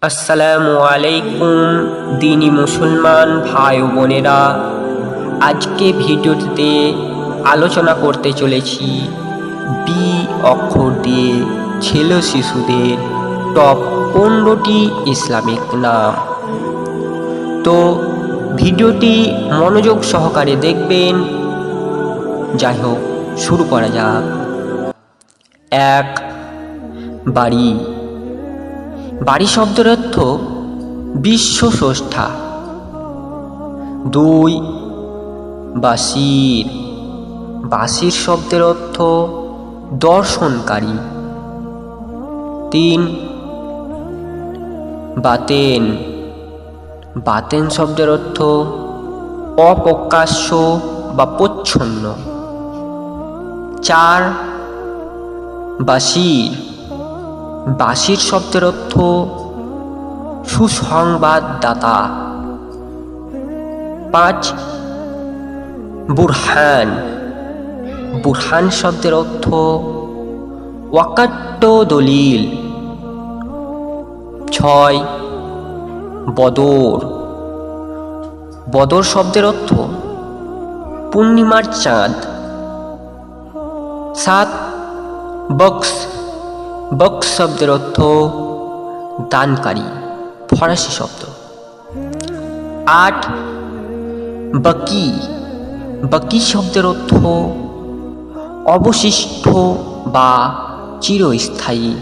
আসসালামু আলাইকুম দিনী মুসলমান ভাই ও বোনেরা, আজকে ভিডিওতে আলোচনা করতে চলেছি বি অক্ষর দিয়ে ছেলে শিশুদের টপ 15টি ইসলামিক নাম। তো ভিডিওটি মনোযোগ সহকারে দেখবেন। যাই হোক, শুরু করা যাক। 1. বাড়ি। বাড়ি শব্দের অর্থ বিশ্ব স্রষ্টা। 2. বাসির। বাসির শব্দের অর্থ দর্শনকারী। 3. বাতেন। বাতেন শব্দের অর্থ অপ্রকাশ্য বা প্রচ্ছন্ন। 4. বাসির। বাসির শব্দের অর্থ সুসংবাদদাতা। 5. বুরহান। বুরহান শব্দের অর্থ ওয়াকাট্ট দলিল। 6. বদর। বদর শব্দের অর্থ পূর্ণিমার চাঁদ। 7. বক্স। বক্স শব্দের অর্থ দানকারী, ফরাসি শব্দ। 8. বাকি। বাকি শব্দের অর্থ অবশিষ্ট বা চিরস্থায়ী।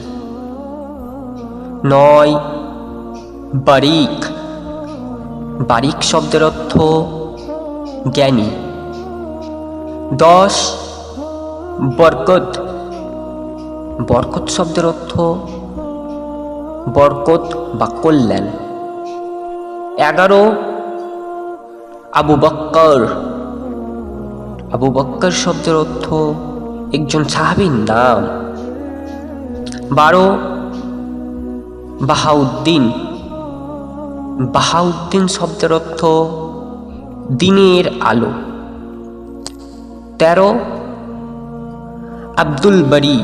9. বারিক। বারিক শব্দের অর্থ জ্ঞানী। 10. বরকত। বরকত শব্দের অর্থ বরকত বা কল্যাণ। 11. আবু বক্কর। আবু বক্কর শব্দের অর্থ একজন সাহাবীর নাম। 12. বাহাউদ্দিন। বাহাউদ্দিন শব্দের অর্থ দিনের আলো। 13. আব্দুল বারী।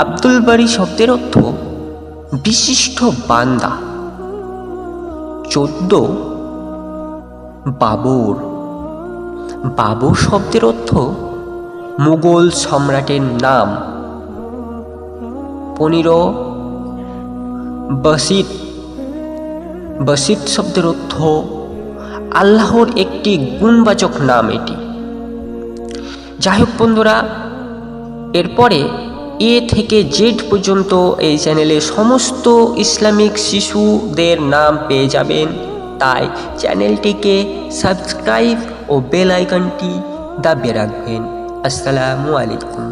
আব্দুল বারী শব্দের অর্থ বিশিষ্ট বান্দা। 14. বাবর। বাবর শব্দের অর্থ মুঘল সম্রাটের নাম। 15. বাসিত। বাসিত শব্দের অর্থ আল্লাহর একটি গুণবাচক নাম এটি। যাই হোক বন্ধুরা, এরপরে এ থেকে জেড পর্যন্ত এই চ্যানেলে সমস্ত ইসলামিক শিশুদের নাম পেয়ে যাবেন। তাই চ্যানেলটিকে সাবস্ক্রাইব ও বেল আইকনটি দাবিয়ে রাখবেন। আসসালামু আলাইকুম।